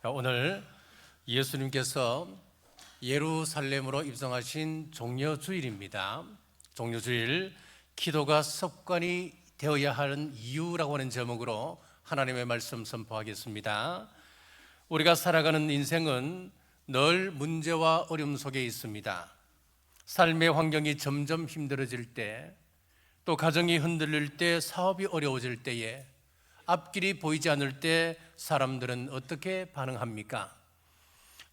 오늘 예수님께서 예루살렘으로 입성하신 종려주일입니다. 종려주일, 기도가 습관이 되어야 하는 이유라고 하는 제목으로 하나님의 말씀 선포하겠습니다. 우리가 살아가는 인생은 늘 문제와 어려움 속에 있습니다. 삶의 환경이 점점 힘들어질 때, 또 가정이 흔들릴 때, 사업이 어려워질 때에, 앞길이 보이지 않을 때 사람들은 어떻게 반응합니까?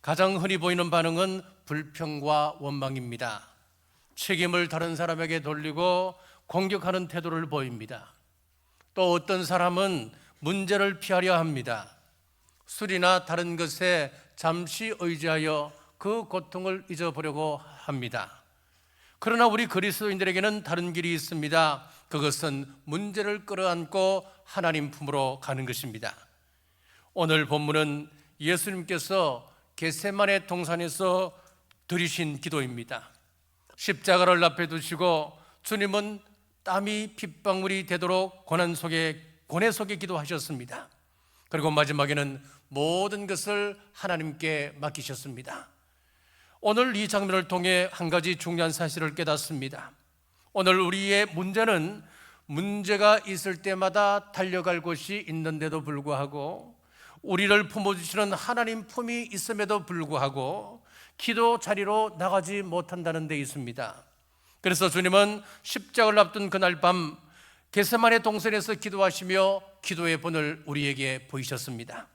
가장 흔히 보이는 반응은 불평과 원망입니다. 책임을 다른 사람에게 돌리고 공격하는 태도를 보입니다. 또 어떤 사람은 문제를 피하려 합니다. 술이나 다른 것에 잠시 의지하여 그 고통을 잊어보려고 합니다. 그러나 우리 그리스도인들에게는 다른 길이 있습니다. 그것은 문제를 끌어안고 하나님 품으로 가는 것입니다. 오늘 본문은 예수님께서 겟세마네 동산에서 드리신 기도입니다. 십자가를 앞에 두시고 주님은 땀이 핏방울이 되도록 고뇌 속에 기도하셨습니다. 그리고 마지막에는 모든 것을 하나님께 맡기셨습니다. 오늘 이 장면을 통해 한 가지 중요한 사실을 깨닫습니다. 오늘 우리의 문제는 문제가 있을 때마다 달려갈 곳이 있는데도 불구하고, 우리를 품어주시는 하나님 품이 있음에도 불구하고 기도 자리로 나가지 못한다는 데 있습니다. 그래서 주님은 십자가를 앞둔 그날 밤 겟세마네 동산에서 기도하시며 기도의 본을 우리에게 보이셨습니다.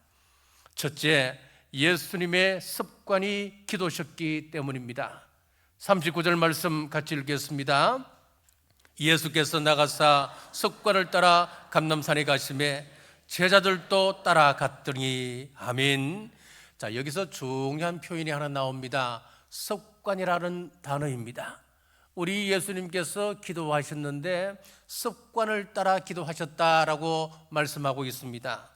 첫째, 예수님의 습관이 기도셨기 때문입니다. 39절 말씀 같이 읽겠습니다. 예수께서 나가사 습관을 따라 감람산에 가시매 제자들도 따라갔더니. 아멘. 자, 여기서 중요한 표현이 하나 나옵니다. 습관이라는 단어입니다. 우리 예수님께서 기도하셨는데 습관을 따라 기도하셨다라고 말씀하고 있습니다.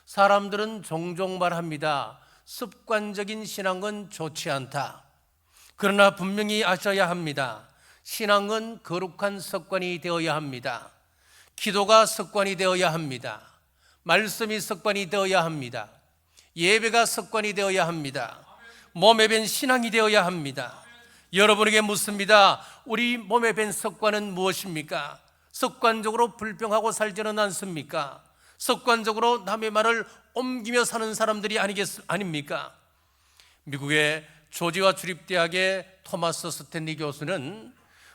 사람들은 종종 말합니다. 습관적인 신앙은 좋지 않다. 그러나 분명히 아셔야 합니다. 신앙은 거룩한 습관이 되어야 합니다. 기도가 습관이 되어야 합니다. 말씀이 습관이 되어야 합니다. 예배가 습관이 되어야 합니다. 몸에 밴 신앙이 되어야 합니다. 여러분에게 묻습니다. 우리 몸에 밴 습관은 무엇입니까? 습관적으로 불평하고 살지는 않습니까? 습관적으로 남의 말을 옮기며 사는 사람들이 아닙니까? 미국의 조지아 주립대학의 토마스 스탠리 교수는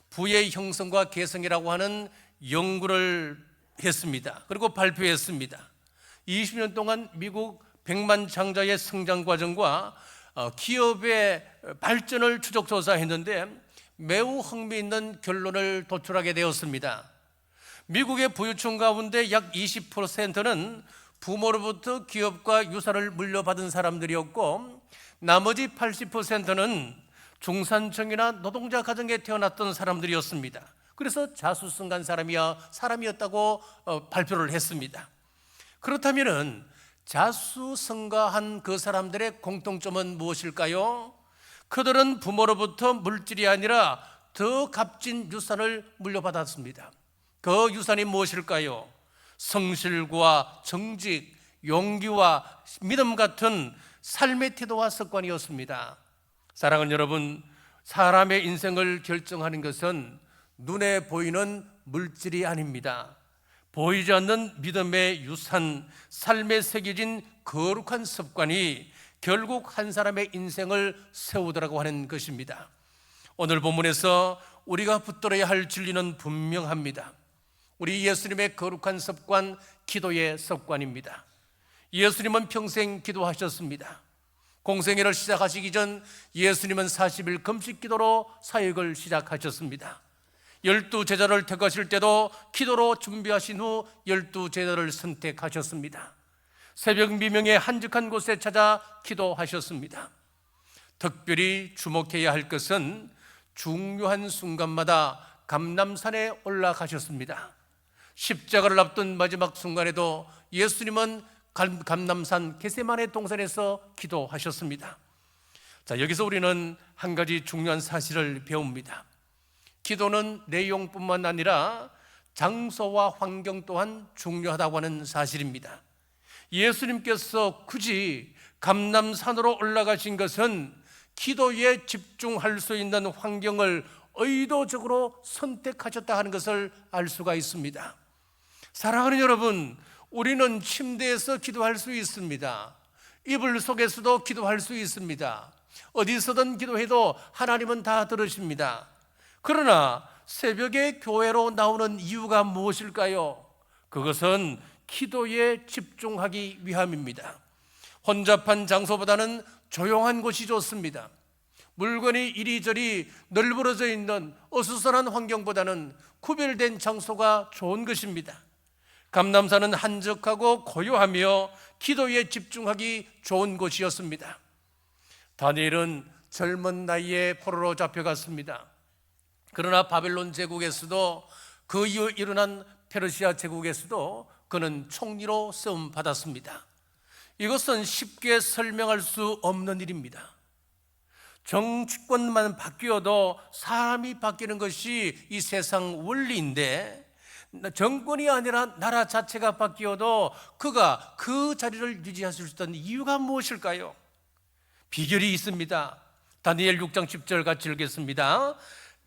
부의 형성과 개성이라고 하는 연구를 했습니다. 그리고 발표했습니다. 20년 동안 미국 100만 장자의 성장 과정과 기업의 발전을 추적 조사했는데 매우 흥미있는 결론을 도출하게 되었습니다. 미국의 부유층 가운데 약 20%는 부모로부터 기업과 유산을 물려받은 사람들이었고, 나머지 80%는 중산층이나 노동자 가정에 태어났던 사람들이었습니다. 그래서 자수성가한 사람이었다고 발표를 했습니다. 그렇다면 자수성가한 그 사람들의 공통점은 무엇일까요? 그들은 부모로부터 물질이 아니라 더 값진 유산을 물려받았습니다. 그 유산이 무엇일까요? 성실과 정직, 용기와 믿음 같은 삶의 태도와 습관이었습니다. 사랑하는 여러분, 사람의 인생을 결정하는 것은 눈에 보이는 물질이 아닙니다. 보이지 않는 믿음의 유산, 삶에 새겨진 거룩한 습관이 결국 한 사람의 인생을 세우더라고 하는 것입니다. 오늘 본문에서 우리가 붙들어야 할 진리는 분명합니다. 우리 예수님의 거룩한 습관, 기도의 습관입니다. 예수님은 평생 기도하셨습니다. 공생애를 시작하시기 전 예수님은 40일 금식 기도로 사역을 시작하셨습니다. 12제자를 택하실 때도 기도로 준비하신 후 12제자를 선택하셨습니다. 새벽 미명에 한적한 곳에 찾아 기도하셨습니다. 특별히 주목해야 할 것은 중요한 순간마다 감람산에 올라가셨습니다. 십자가를 앞둔 마지막 순간에도 예수님은 감람산 겟세마네 동산에서 기도하셨습니다. 자, 여기서 우리는 한 가지 중요한 사실을 배웁니다. 기도는 내용뿐만 아니라 장소와 환경 또한 중요하다고 하는 사실입니다. 예수님께서 굳이 감람산으로 올라가신 것은 기도에 집중할 수 있는 환경을 의도적으로 선택하셨다 하는 것을 알 수가 있습니다. 사랑하는 여러분, 우리는 침대에서 기도할 수 있습니다. 이불 속에서도 기도할 수 있습니다. 어디서든 기도해도 하나님은 다 들으십니다. 그러나 새벽에 교회로 나오는 이유가 무엇일까요? 그것은 기도에 집중하기 위함입니다. 혼잡한 장소보다는 조용한 곳이 좋습니다. 물건이 이리저리 널브러져 있는 어수선한 환경보다는 구별된 장소가 좋은 것입니다. 감람산은 한적하고 고요하며 기도에 집중하기 좋은 곳이었습니다. 다니엘은 젊은 나이에 포로로 잡혀갔습니다. 그러나 바벨론 제국에서도 그 이후 일어난 페르시아 제국에서도 그는 총리로 쓰임 받았습니다. 이것은 쉽게 설명할 수 없는 일입니다. 정치권만 바뀌어도 사람이 바뀌는 것이 이 세상 원리인데, 정권이 아니라 나라 자체가 바뀌어도 그가 그 자리를 유지하실 수 있던 이유가 무엇일까요? 비결이 있습니다. 다니엘 6장 10절 같이 읽겠습니다.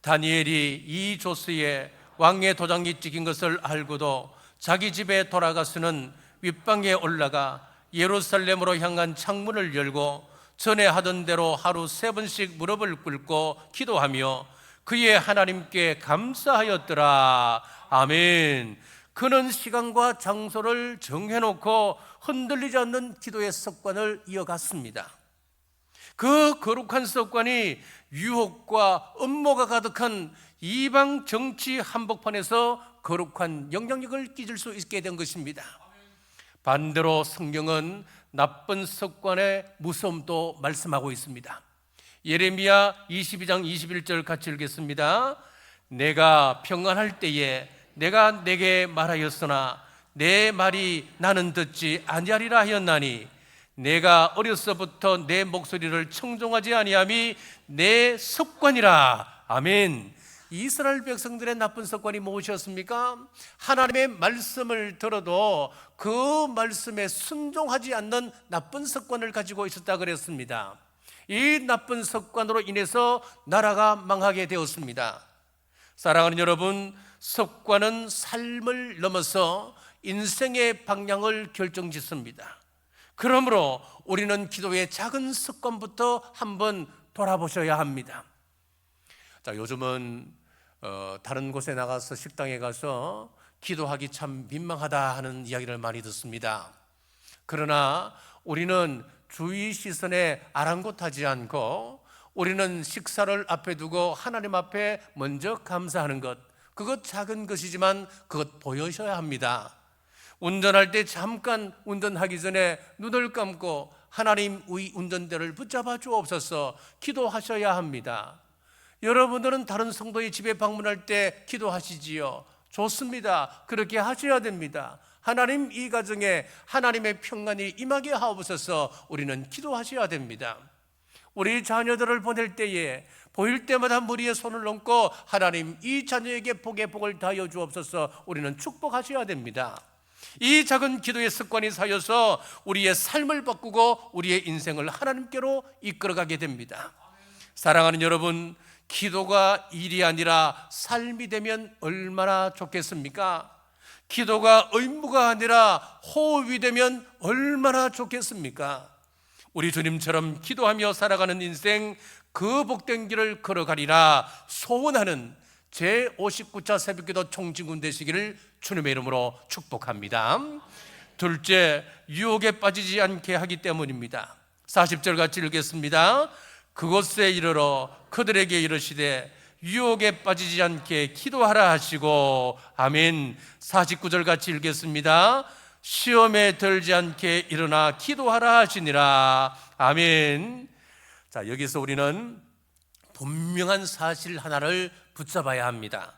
다니엘이 이 조스에 왕의 도장이 찍힌 것을 알고도 자기 집에 돌아가서는 윗방에 올라가 예루살렘으로 향한 창문을 열고 전에 하던 대로 하루 3번씩 무릎을 꿇고 기도하며 그의 하나님께 감사하였더라. 아멘. 그는 시간과 장소를 정해놓고 흔들리지 않는 기도의 습관을 이어갔습니다. 그 거룩한 습관이 유혹과 음모가 가득한 이방 정치 한복판에서 거룩한 영향력을 끼칠 수 있게 된 것입니다. 반대로 성경은 나쁜 습관의 무서움도 말씀하고 있습니다. 예레미야 22장 21절 같이 읽겠습니다. 내가 평안할 때에 내가 내게 말하였으나 내 말이 나는 듣지 아니하리라 하였나니 내가 어려서부터 내 목소리를 청종하지 아니함이 내 습관이라. 아멘. 이스라엘 백성들의 나쁜 습관이 무엇이었습니까? 하나님의 말씀을 들어도 그 말씀에 순종하지 않는 나쁜 습관을 가지고 있었다 그랬습니다. 이 나쁜 습관으로 인해서 나라가 망하게 되었습니다. 사랑하는 여러분, 습관은 삶을 넘어서 인생의 방향을 결정짓습니다. 그러므로 우리는 기도의 작은 습관부터 한번 돌아보셔야 합니다. 자, 요즘은 다른 곳에 나가서 식당에 가서 기도하기 참 민망하다 하는 이야기를 많이 듣습니다. 그러나 우리는 주위 시선에 아랑곳하지 않고 우리는 식사를 앞에 두고 하나님 앞에 먼저 감사하는 것, 그것 작은 것이지만 그것 보여셔야 합니다. 운전할 때 잠깐 운전하기 전에 눈을 감고 하나님 우리 운전대를 붙잡아 주옵소서 기도하셔야 합니다. 여러분들은 다른 성도의 집에 방문할 때 기도하시지요? 좋습니다. 그렇게 하셔야 됩니다. 하나님, 이 가정에 하나님의 평안이 임하게 하옵소서 우리는 기도하셔야 됩니다. 우리 자녀들을 보낼 때에 보일 때마다 머리에 손을 얹고 하나님, 이 자녀에게 복의 복을 다하여 주옵소서 우리는 축복하셔야 됩니다. 이 작은 기도의 습관이 쌓여서 우리의 삶을 바꾸고 우리의 인생을 하나님께로 이끌어가게 됩니다. 사랑하는 여러분, 기도가 일이 아니라 삶이 되면 얼마나 좋겠습니까? 기도가 의무가 아니라 호흡이 되면 얼마나 좋겠습니까? 우리 주님처럼 기도하며 살아가는 인생, 그 복된 길을 걸어가리라 소원하는 제59차 새벽기도 총진군 되시기를 주님의 이름으로 축복합니다. 둘째, 유혹에 빠지지 않게 하기 때문입니다. 40절 같이 읽겠습니다. 그곳에 이르러 그들에게 이르시되 유혹에 빠지지 않게 기도하라 하시고, 아멘. 49절 같이 읽겠습니다. 시험에 들지 않게 일어나 기도하라 하시니라. 아멘. 자, 여기서 우리는 분명한 사실 하나를 붙잡아야 합니다.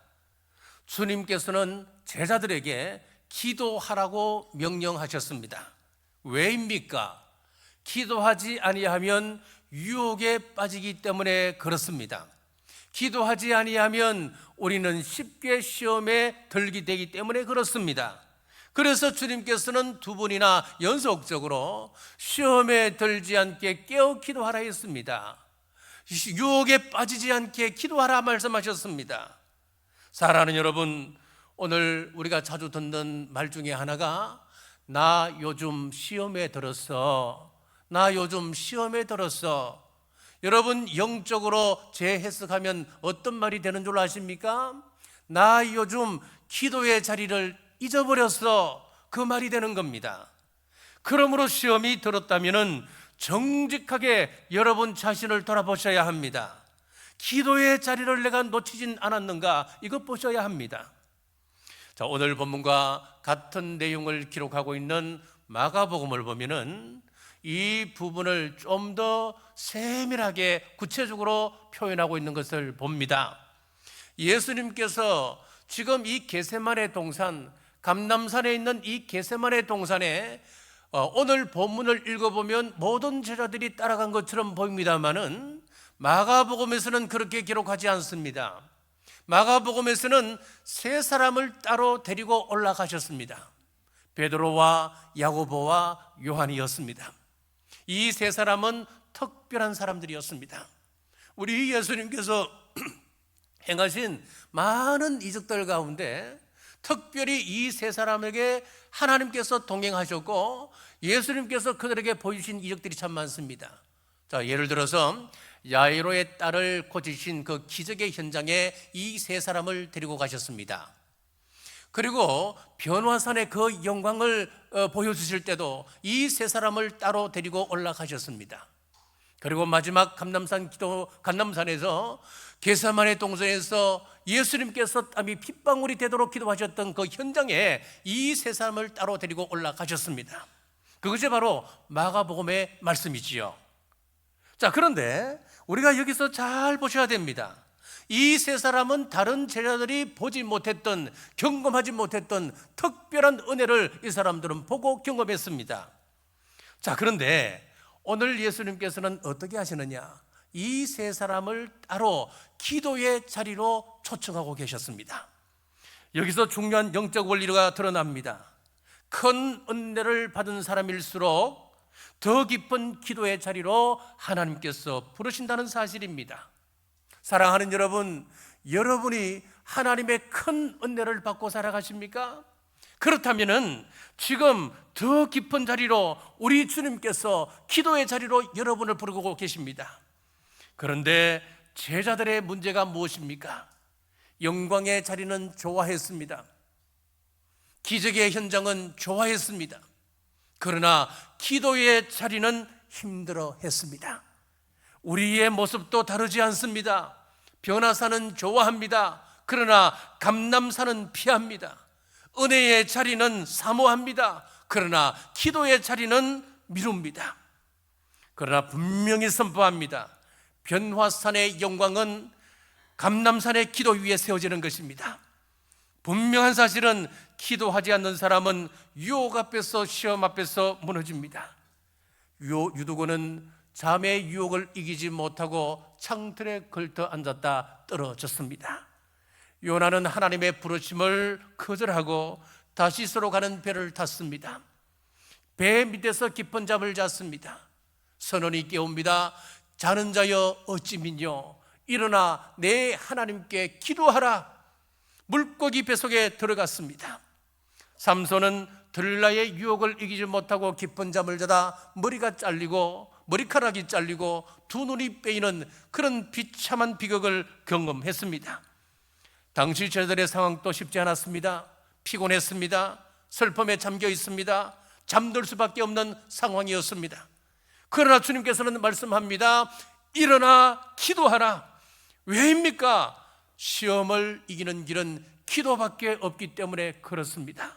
주님께서는 제자들에게 기도하라고 명령하셨습니다. 왜입니까? 기도하지 아니하면 유혹에 빠지기 때문에 그렇습니다. 기도하지 아니하면 우리는 쉽게 시험에 들게 되기 때문에 그렇습니다. 그래서 주님께서는 두 번이나 연속적으로 시험에 들지 않게 깨어 기도하라 했습니다. 유혹에 빠지지 않게 기도하라 말씀하셨습니다. 사랑하는 여러분, 오늘 우리가 자주 듣는 말 중에 하나가 나 요즘 시험에 들었어. 나 요즘 시험에 들었어. 여러분, 영적으로 재해석하면 어떤 말이 되는 줄 아십니까? 나 요즘 기도의 자리를 잊어버렸어. 그 말이 되는 겁니다. 그러므로 시험이 들었다면 정직하게 여러분 자신을 돌아보셔야 합니다. 기도의 자리를 내가 놓치진 않았는가, 이것 보셔야 합니다. 자, 오늘 본문과 같은 내용을 기록하고 있는 마가복음을 보면은 이 부분을 좀 더 세밀하게 구체적으로 표현하고 있는 것을 봅니다. 예수님께서 지금 이 겟세마네 동산, 감람산에 있는 이 겟세마네 동산에 오늘 본문을 읽어보면 모든 제자들이 따라간 것처럼 보입니다만은 마가복음에서는 그렇게 기록하지 않습니다. 마가복음에서는 세 사람을 따로 데리고 올라가셨습니다. 베드로와 야고보와 요한이었습니다. 이 세 사람은 특별한 사람들이었습니다. 우리 예수님께서 행하신 많은 이적들 가운데 특별히 이 세 사람에게 하나님께서 동행하셨고 예수님께서 그들에게 보여주신 이적들이 참 많습니다. 자, 예를 들어서 야이로의 딸을 고치신 그 기적의 현장에 이 세 사람을 데리고 가셨습니다. 그리고 변화산의 그 영광을 보여주실 때도 이 세 사람을 따로 데리고 올라가셨습니다. 그리고 마지막 감람산에서 겟세마네 동산에서 예수님께서 땀이 핏방울이 되도록 기도하셨던 그 현장에 이 세 사람을 따로 데리고 올라가셨습니다. 그것이 바로 마가복음의 말씀이지요. 자, 그런데 우리가 여기서 잘 보셔야 됩니다. 이 세 사람은 다른 제자들이 보지 못했던, 경험하지 못했던 특별한 은혜를 이 사람들은 보고 경험했습니다. 자, 그런데 오늘 예수님께서는 어떻게 하시느냐? 이 세 사람을 따로 기도의 자리로 초청하고 계셨습니다. 여기서 중요한 영적 원리가 드러납니다. 큰 은혜를 받은 사람일수록 더 깊은 기도의 자리로 하나님께서 부르신다는 사실입니다. 사랑하는 여러분, 여러분이 하나님의 큰 은혜를 받고 살아가십니까? 그렇다면 지금 더 깊은 자리로 우리 주님께서 기도의 자리로 여러분을 부르고 계십니다. 그런데 제자들의 문제가 무엇입니까? 영광의 자리는 좋아했습니다. 기적의 현장은 좋아했습니다. 그러나 기도의 자리는 힘들어했습니다. 우리의 모습도 다르지 않습니다. 변화산은 좋아합니다. 그러나 감람산은 피합니다. 은혜의 자리는 사모합니다. 그러나 기도의 자리는 미룹니다. 그러나 분명히 선포합니다. 변화산의 영광은 감람산의 기도 위에 세워지는 것입니다. 분명한 사실은 기도하지 않는 사람은 유혹 앞에서, 시험 앞에서 무너집니다. 유두고는 잠의 유혹을 이기지 못하고 창틀에 걸터 앉았다 떨어졌습니다. 요나는 하나님의 부르심을 거절하고 다시스로 가는 배를 탔습니다. 배 밑에서 깊은 잠을 잤습니다. 선원이 깨웁니다. 자는 자여 어찌 믿뇨? 일어나 내 하나님께 기도하라. 물고기 뱃속에 들어갔습니다. 삼손은 들라의 유혹을 이기지 못하고 깊은 잠을 자다 머리가 잘리고 머리카락이 잘리고 두 눈이 빼이는 그런 비참한 비극을 경험했습니다. 당시 제자들의 상황도 쉽지 않았습니다. 피곤했습니다. 슬픔에 잠겨 있습니다. 잠들 수밖에 없는 상황이었습니다. 그러나 주님께서는 말씀합니다. 일어나 기도하라. 왜입니까? 시험을 이기는 길은 기도밖에 없기 때문에 그렇습니다.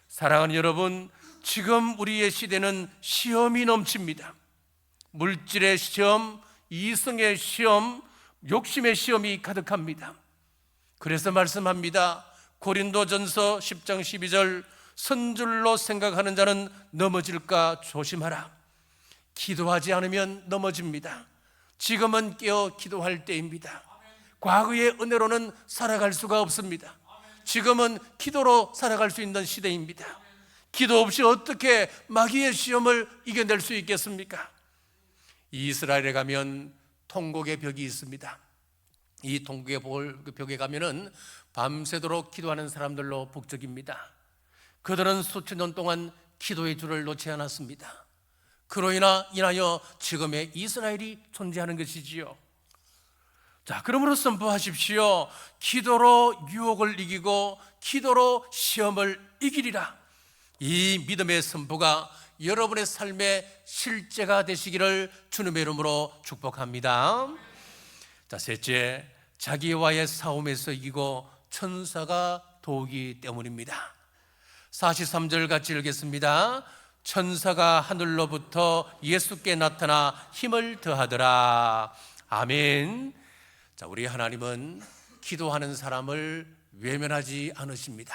사랑하는 여러분, 지금 우리의 시대는 시험이 넘칩니다. 물질의 시험, 이성의 시험, 욕심의 시험이 가득합니다. 그래서 말씀합니다. 고린도전서 10장 12절, 선줄로 생각하는 자는 넘어질까 조심하라. 기도하지 않으면 넘어집니다. 지금은 깨어 기도할 때입니다. 과거의 은혜로는 살아갈 수가 없습니다. 지금은 기도로 살아갈 수 있는 시대입니다. 기도 없이 어떻게 마귀의 시험을 이겨낼 수 있겠습니까? 이스라엘에 가면 통곡의 벽이 있습니다. 이 통곡의 벽에 가면은 밤새도록 기도하는 사람들로 북적입니다. 그들은 수천 년 동안 기도의 줄을 놓지 않았습니다. 그로 인하여 지금의 이스라엘이 존재하는 것이지요. 자, 그러므로 선포하십시오. 기도로 유혹을 이기고 기도로 시험을 이기리라. 이 믿음의 선포가 여러분의 삶의 실제가 되시기를 주님의 이름으로 축복합니다. 자, 셋째, 자기와의 싸움에서 이기고 천사가 도우기 때문입니다. 43절 같이 읽겠습니다. 천사가 하늘로부터 예수께 나타나 힘을 더하더라. 아멘. 자, 우리 하나님은 기도하는 사람을 외면하지 않으십니다.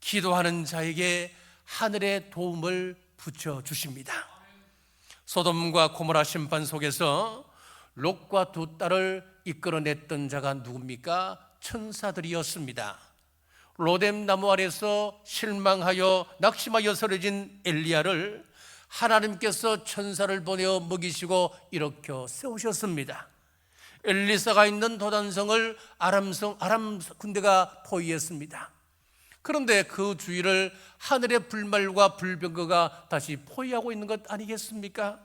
기도하는 자에게 하늘의 도움을 붙여주십니다. 소돔과 고모라 심판 속에서 롯과 두 딸을 이끌어냈던 자가 누굽니까? 천사들이었습니다. 로뎀 나무 아래서 실망하여 낙심하여 쓰러진 엘리야를 하나님께서 천사를 보내어 먹이시고 일으켜 세우셨습니다. 엘리사가 있는 도단성을 아람 군대가 포위했습니다. 그런데 그 주위를 하늘의 불말과 불병거가 다시 포위하고 있는 것 아니겠습니까?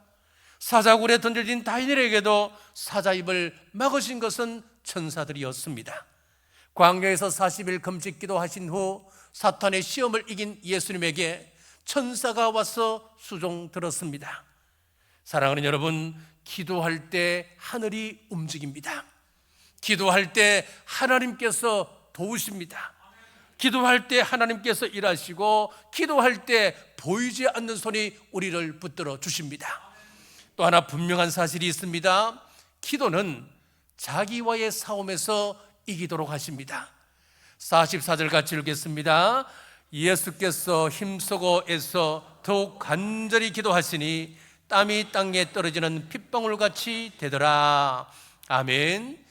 사자굴에 던져진 다니엘에게도 사자입을 막으신 것은 천사들이었습니다. 광야에서 40일 금식 기도하신 후 사탄의 시험을 이긴 예수님에게 천사가 와서 수종 들었습니다. 사랑하는 여러분, 기도할 때 하늘이 움직입니다. 기도할 때 하나님께서 도우십니다. 기도할 때 하나님께서 일하시고 기도할 때 보이지 않는 손이 우리를 붙들어 주십니다. 또 하나 분명한 사실이 있습니다. 기도는 자기와의 싸움에서 이기도록 하십니다. 44절 같이 읽겠습니다. 예수께서 힘쓰고 애써 더욱 간절히 기도하시니 땀이 땅에 떨어지는 핏방울같이 되더라. 아멘.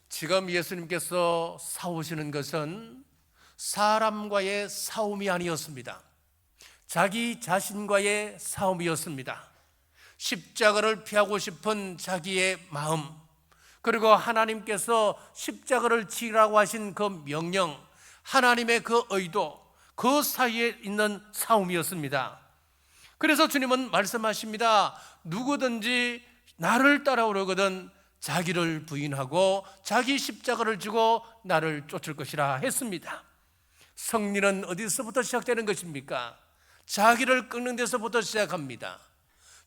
지금 예수님께서 싸우시는 것은 사람과의 싸움이 아니었습니다. 자기 자신과의 싸움이었습니다. 십자가를 피하고 싶은 자기의 마음, 그리고 하나님께서 십자가를 지라고 하신 그 명령, 하나님의 그 의도, 그 사이에 있는 싸움이었습니다. 그래서 주님은 말씀하십니다. 누구든지 나를 따라오려거든 자기를 부인하고 자기 십자가를 지고 나를 쫓을 것이라 했습니다. 승리는 어디서부터 시작되는 것입니까? 자기를 끊는 데서부터 시작합니다.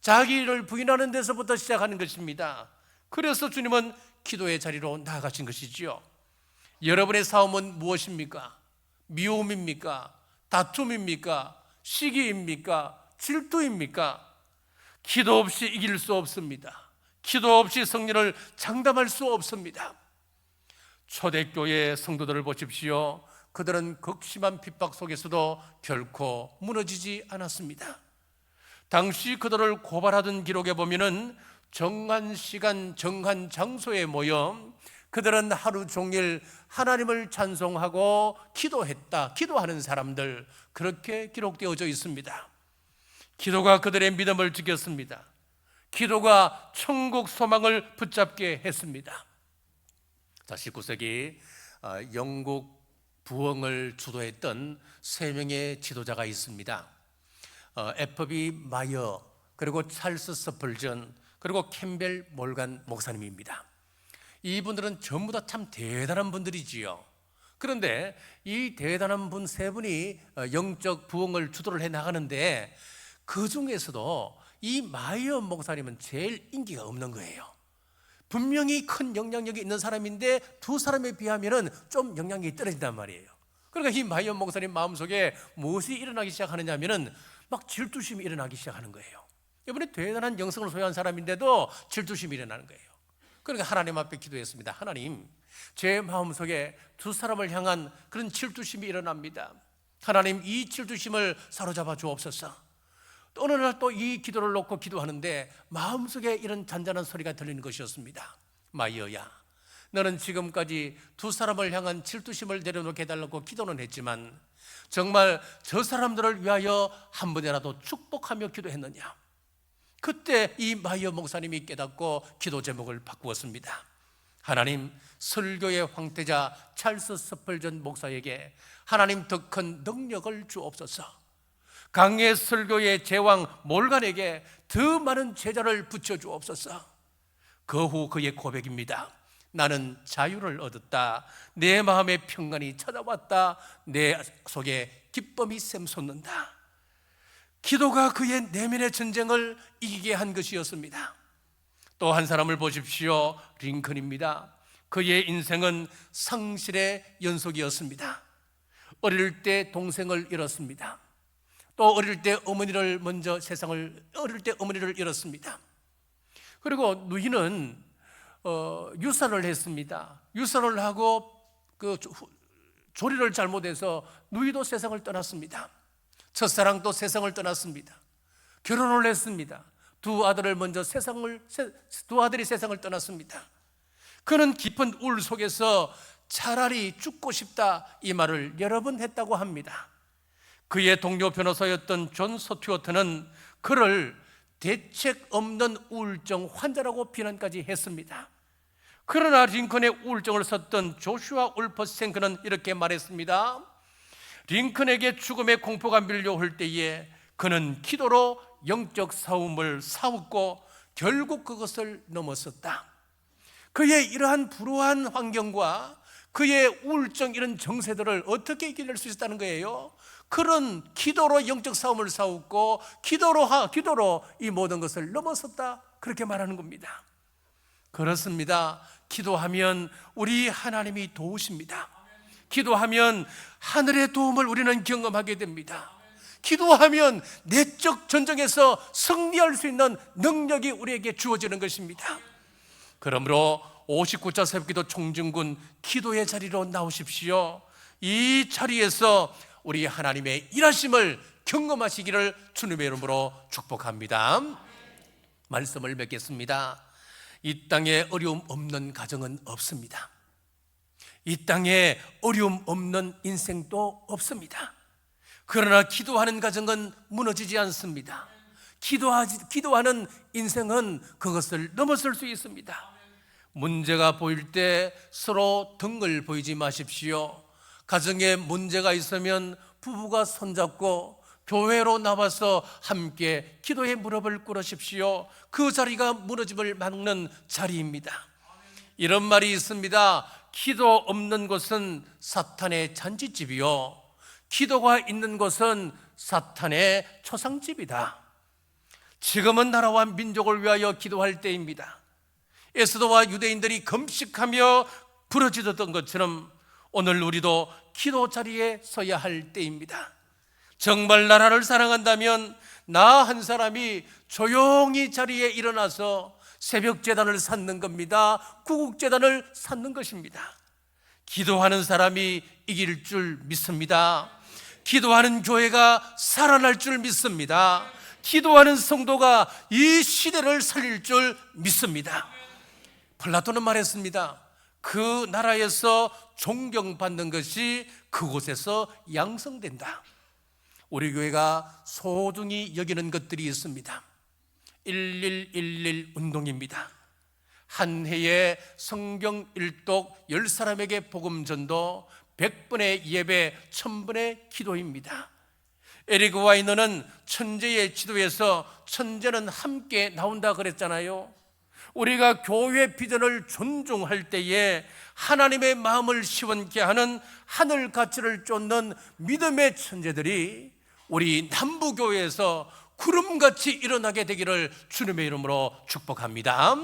자기를 부인하는 데서부터 시작하는 것입니다. 그래서 주님은 기도의 자리로 나아가신 것이지요. 여러분의 싸움은 무엇입니까? 미움입니까? 다툼입니까? 시기입니까? 질투입니까? 기도 없이 이길 수 없습니다. 기도 없이 승리를 장담할 수 없습니다. 초대교회 성도들을 보십시오. 그들은 극심한 핍박 속에서도 결코 무너지지 않았습니다. 당시 그들을 고발하던 기록에 보면은 정한 시간, 정한 장소에 모여 그들은 하루 종일 하나님을 찬송하고 기도했다, 기도하는 사람들, 그렇게 기록되어져 있습니다. 기도가 그들의 믿음을 지켰습니다. 기도가 천국 소망을 붙잡게 했습니다. 19세기 영국 부흥을 주도했던 세 명의 지도자가 있습니다. FB 마이어, 그리고 찰스 서플전, 그리고 캠벨 몰간 목사님입니다. 이분들은 전부 다 참 대단한 분들이지요. 그런데 이 대단한 분 세 분이 영적 부흥을 주도를 해 나가는데 그 중에서도 이 마이어 목사님은 제일 인기가 없는 거예요. 분명히 큰 영향력이 있는 사람인데 두 사람에 비하면 좀 영향력이 떨어진단 말이에요. 그러니까 이 마이어 목사님 마음속에 무엇이 일어나기 시작하느냐 하면은 막 질투심이 일어나기 시작하는 거예요. 이번에 대단한 영성을 소유한 사람인데도 질투심이 일어나는 거예요. 그러니까 하나님 앞에 기도했습니다. 하나님, 제 마음속에 두 사람을 향한 그런 질투심이 일어납니다. 하나님, 이 질투심을 사로잡아 주옵소서. 또 어느 날 또 이 기도를 놓고 기도하는데 마음속에 이런 잔잔한 소리가 들리는 것이었습니다. 마이어야, 너는 지금까지 두 사람을 향한 질투심을 내려놓게 해달라고 기도는 했지만 정말 저 사람들을 위하여 한 번이라도 축복하며 기도했느냐? 그때 이 마이어 목사님이 깨닫고 기도 제목을 바꾸었습니다. 하나님, 설교의 황태자 찰스 스펄전 목사에게 하나님 더 큰 능력을 주옵소서. 강해 설교의 제왕 몰간에게 더 많은 제자를 붙여주옵소서. 그 후 그의 고백입니다. 나는 자유를 얻었다. 내 마음의 평안이 찾아왔다. 내 속에 기쁨이 샘솟는다. 기도가 그의 내면의 전쟁을 이기게 한 것이었습니다. 또 한 사람을 보십시오. 링컨입니다. 그의 인생은 상실의 연속이었습니다. 어릴 때 동생을 잃었습니다. 또 어릴 때 어머니를 잃었습니다. 그리고 누이는 유산을 했습니다. 유산을 하고 그 조리를 잘못해서 누이도 세상을 떠났습니다. 첫사랑도 세상을 떠났습니다. 결혼을 했습니다. 두 아들이 세상을 떠났습니다. 그는 깊은 우울 속에서 차라리 죽고 싶다 이 말을 여러 번 했다고 합니다. 그의 동료 변호사였던 존 스튜어트는 그를 대책 없는 우울증 환자라고 비난까지 했습니다. 그러나 링컨의 우울증을 썼던 조슈아 울퍼생크는 이렇게 말했습니다. 링컨에게 죽음의 공포가 밀려올 때에 그는 기도로 영적 싸움을 싸웠고 결국 그것을 넘었었다. 그의 이러한 불우한 환경과 그의 우울증 이런 정세들을 어떻게 이겨낼 수 있었다는 거예요? 그런 기도로 영적 싸움을 싸웠고 기도로 이 모든 것을 넘어섰다, 그렇게 말하는 겁니다. 그렇습니다. 기도하면 우리 하나님이 도우십니다. 기도하면 하늘의 도움을 우리는 경험하게 됩니다. 기도하면 내적 전쟁에서 승리할 수 있는 능력이 우리에게 주어지는 것입니다. 그러므로 59차 새벽기도 총진군 기도의 자리로 나오십시오. 이 자리에서 우리 하나님의 일하심을 경험하시기를 주님의 이름으로 축복합니다. 말씀을 맺겠습니다. 이 땅에 어려움 없는 가정은 없습니다. 이 땅에 어려움 없는 인생도 없습니다. 그러나 기도하는 가정은 무너지지 않습니다. 기도하는 인생은 그것을 넘어설 수 있습니다. 문제가 보일 때 서로 등을 보이지 마십시오. 가정에 문제가 있으면 부부가 손잡고 교회로 나와서 함께 기도의 무릎을 꿇으십시오. 그 자리가 무너짐을 막는 자리입니다. 이런 말이 있습니다. 기도 없는 곳은 사탄의 잔치집이요, 기도가 있는 곳은 사탄의 초상집이다. 지금은 나라와 민족을 위하여 기도할 때입니다. 에스더와 유대인들이 금식하며 부르짖었던 것처럼 오늘 우리도 기도 자리에 서야 할 때입니다. 정말 나라를 사랑한다면 나 한 사람이 조용히 자리에 일어나서 새벽 제단을 쌓는 겁니다. 구국 제단을 쌓는 것입니다. 기도하는 사람이 이길 줄 믿습니다. 기도하는 교회가 살아날 줄 믿습니다. 기도하는 성도가 이 시대를 살릴 줄 믿습니다. 플라톤은 말했습니다. 그 나라에서 존경받는 것이 그곳에서 양성된다. 우리 교회가 소중히 여기는 것들이 있습니다. 1111 운동입니다. 한 해에 성경 일독 10사람에게 복음 전도, 100분의 예배, 1000분의 기도입니다. 에릭 와이너는 천재의 지도에서 천재는 함께 나온다 그랬잖아요. 우리가 교회 비전을 존중할 때에 하나님의 마음을 시원케 하는 하늘 가치를 쫓는 믿음의 천재들이 우리 남부교회에서 구름같이 일어나게 되기를 주님의 이름으로 축복합니다.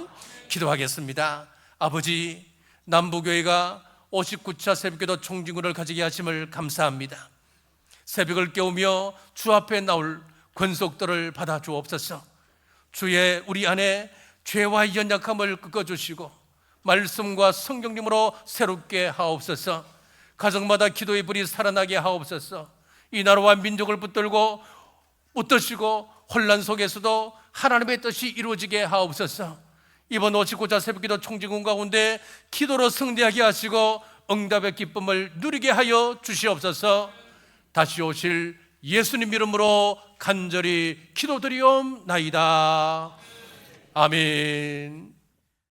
기도하겠습니다. 아버지, 남부교회가 59차 새벽기도 총진군을 가지게 하심을 감사합니다. 새벽을 깨우며 주 앞에 나올 권속들을 받아 주옵소서. 주의 우리 안에 죄와 연약함을 꺾어주시고 말씀과 성경님으로 새롭게 하옵소서. 가정마다 기도의 불이 살아나게 하옵소서. 이 나라와 민족을 붙들고 웃으시고 혼란 속에서도 하나님의 뜻이 이루어지게 하옵소서. 이번 59자 새벽기도 총진군 가운데 기도로 승리하게 하시고 응답의 기쁨을 누리게 하여 주시옵소서. 다시 오실 예수님 이름으로 간절히 기도드리옵나이다. 아멘.